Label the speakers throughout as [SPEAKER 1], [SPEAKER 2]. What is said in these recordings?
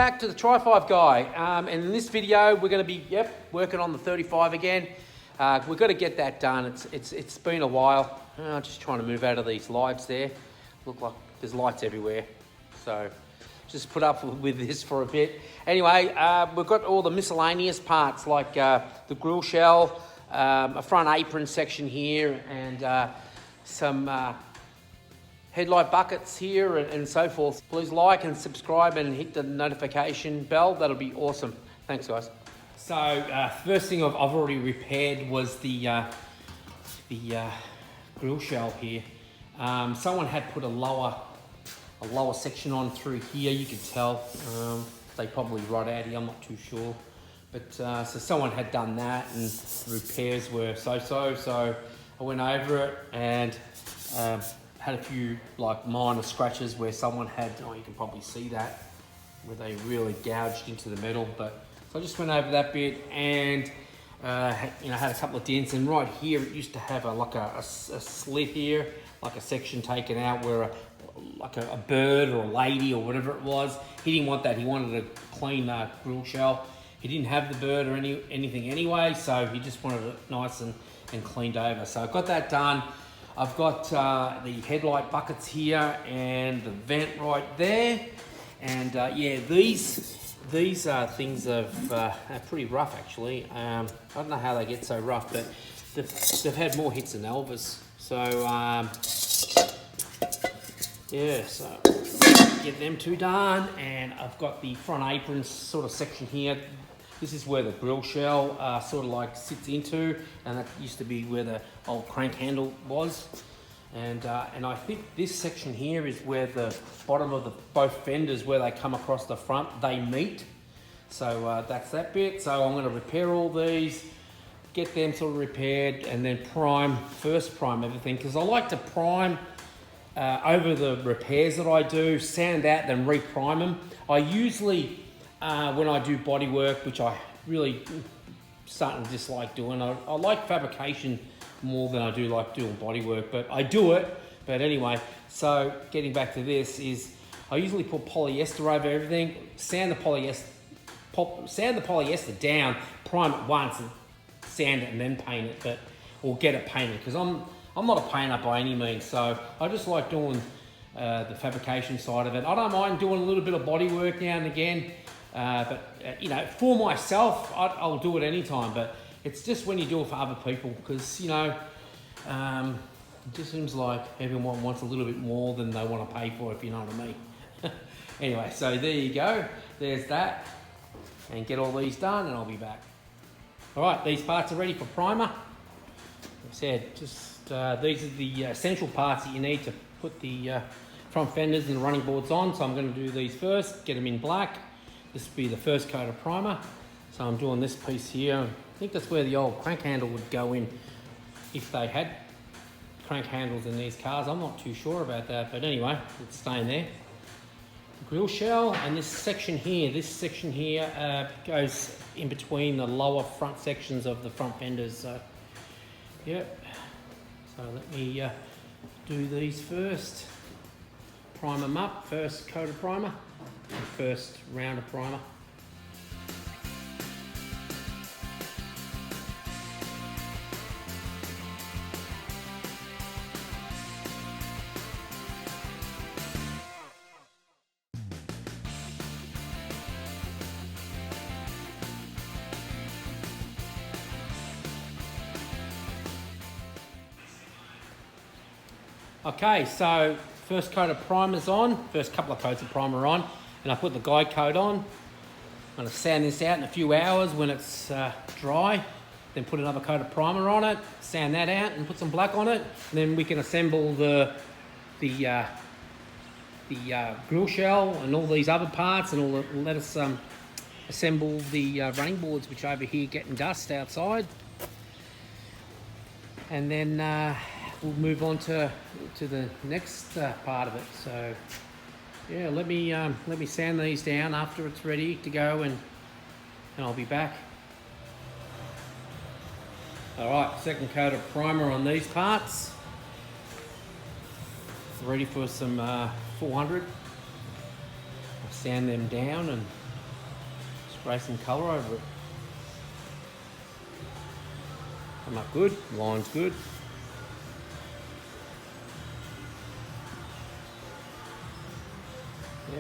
[SPEAKER 1] back to the Trifive guy, and in this video we're going to be working on the 35 again. We've got to get that done. It's been a while. Just trying to move out of these lights there. Look like there's lights everywhere, so just put up with this for a bit. Anyway, we've got all the miscellaneous parts like the grill shell, a front apron section here, and some headlight buckets here and so forth. Please like and subscribe and hit the notification bell. That'll be awesome. Thanks, guys. So first thing I've already repaired was the grill shell here. Someone had put a lower section on through here. You could tell they probably rot out here. I'm not too sure, but so someone had done that, and the repairs were so. I went over it and had a few like minor scratches where someone had, you can probably see that, where they really gouged into the metal. But so I just went over that bit and had a couple of dents, and right here it used to have a slit here, like a section taken out where a bird or a lady or whatever it was. He didn't want that. He wanted a clean grill shell. He didn't have the bird or anything anyway, so he just wanted it nice and cleaned over. So I've got that done. I've got the headlight buckets here and the vent right there, and these things are pretty rough actually. I don't know how they get so rough, but they've had more hits than Elvis. So so get them two done, and I've got the front apron sort of section here. This is where the grill shell sort of like sits into, and that used to be where the old crank handle was. And I think this section here is where the bottom of both fenders, where they come across the front, they meet. So that's that bit. So I'm going to repair all these, get them sort of repaired, and then first prime everything, because I like to prime over the repairs that I do, sand out, then re-prime them. I usually, when I do body work, which I really starting to dislike doing, I like fabrication more than I do like doing body work, but I do it. But anyway, so getting back to this is, I usually put polyester over everything, sand the polyester down, prime it once, and sand it and then paint it, or get it painted, because I'm not a painter by any means, so I just like doing the fabrication side of it. I don't mind doing a little bit of body work now and again, but for myself, I'll do it anytime. But it's just when you do it for other people, because it just seems like everyone wants a little bit more than they want to pay for, if you know what I mean. Anyway, so there you go. There's that, and get all these done, and I'll be back. All right, these parts are ready for primer. Like I said, just these are the essential parts that you need to put the front fenders and the running boards on. So I'm going to do these first, get them in black. This will be the first coat of primer. So I'm doing this piece here. I think that's where the old crank handle would go in if they had crank handles in these cars. I'm not too sure about that, but anyway, it's staying there. The grill shell, and this section here goes in between the lower front sections of the front fenders. So, so let me do these first. Prime them up, first coat of primer, and first round of primer. Okay, so first coat of primer's on, first couple of coats of primer on, and I put the guide coat on. I'm going to sand this out in a few hours when it's dry, then put another coat of primer on it, sand that out, and put some black on it, and then we can assemble the grill shell and all these other parts, and let us assemble the running boards, which are over here getting dust outside, and then we'll move on to the next part of it. So yeah, let me sand these down after it's ready to go, and I'll be back. All right, second coat of primer on these parts. Ready for some 400. I'll sand them down and spray some colour over it. Come up good, line's good. Yeah.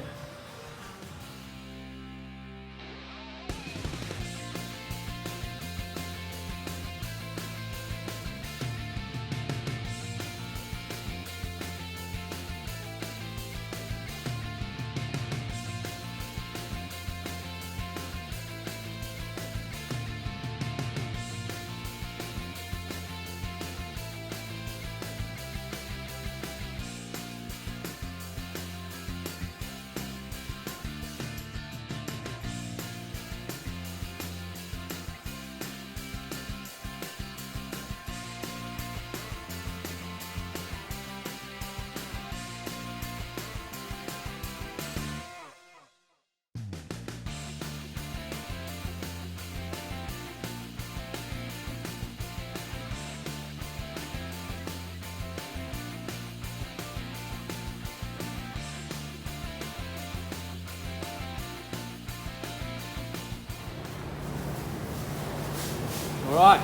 [SPEAKER 1] Alright,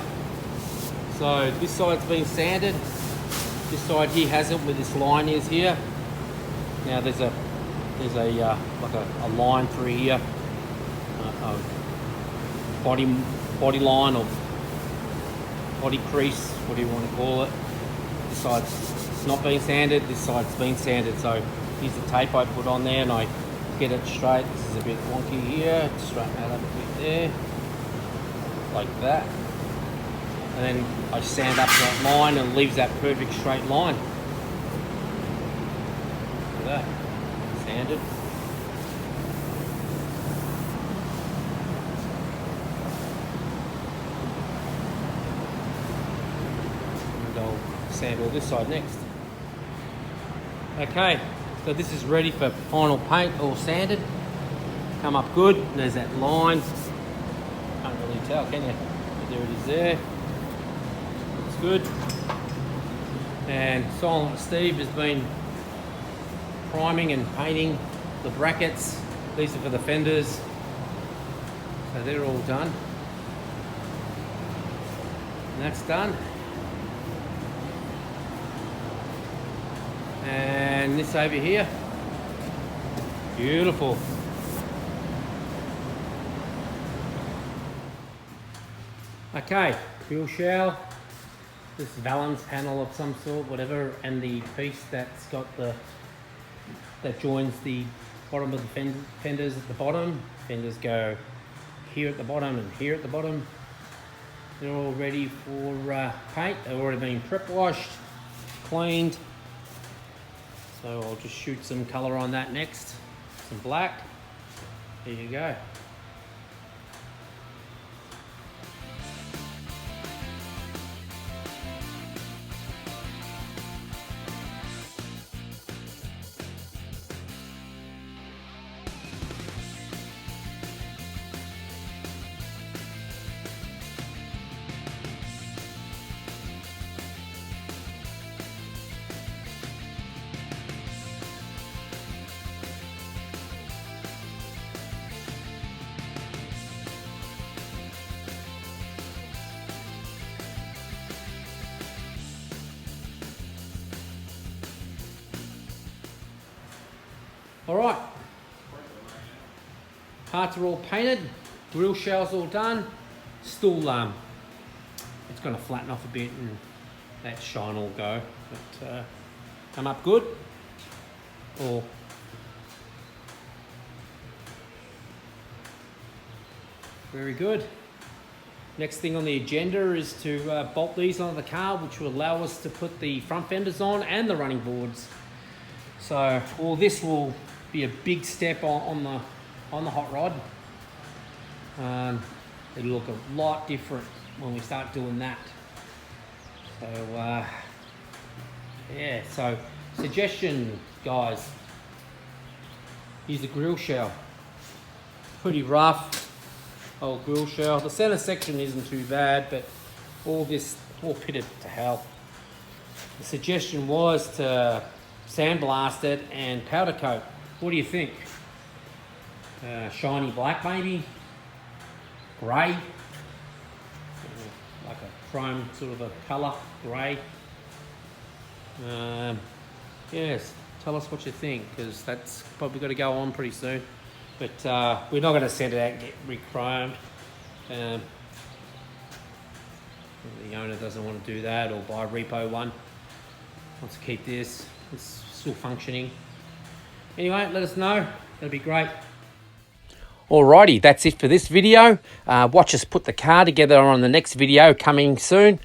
[SPEAKER 1] so this side's been sanded, this side here hasn't, where this line is here. Now there's a like a line through here, a body line or body crease, what do you want to call it. This side's not been sanded, this side's been sanded, so here's the tape I put on there and I get it straight. This is a bit wonky here, straighten that up a bit there, like that. And then I sand up that line and leaves that perfect straight line. Look at that, sanded. And I'll sand all this side next. Okay, so this is ready for final paint, all sanded. Come up good, there's that line. Can't really tell, can you? But there it is there. Good. And Silent Steve has been priming and painting the brackets. These are for the fenders, so they're all done, and that's done. And this over here, beautiful. Okay, fuel shell. This valance panel of some sort, whatever, and the piece that's got that joins the bottom of the fenders at the bottom. Fenders go here at the bottom and here at the bottom. They're all ready for paint. They've already been prep washed, cleaned. So I'll just shoot some colour on that next, some black. There you go. All right, parts are all painted, grill shell's all done. Still, it's going to flatten off a bit and that shine will go, but come up good. Or very good. Next thing on the agenda is to bolt these onto the car, which will allow us to put the front fenders on and the running boards. So all this will be a big step on the hot rod. It'll look a lot different when we start doing that. So yeah, so suggestion guys, use a grill shell. Pretty rough old grill shell. The center section isn't too bad, but all this all pitted to hell. The suggestion was to sandblast it and powder coat. What do you think? Shiny black maybe? grey, like a chrome sort of a colour, grey. Yes, tell us what you think, because that's probably got to go on pretty soon. But we're not going to send it out and get re-chromed. The owner doesn't want to do that, or buy a repo one. Wants to keep this. It's still functioning. Anyway, let us know. That'd be great. Alrighty, that's it for this video. Watch us put the car together on the next video coming soon.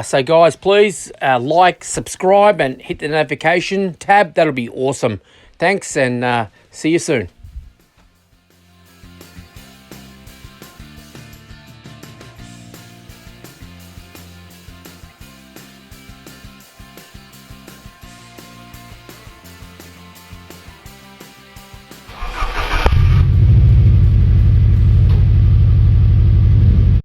[SPEAKER 1] So guys, please like, subscribe, and hit the notification tab. That'll be awesome. Thanks, and see you soon.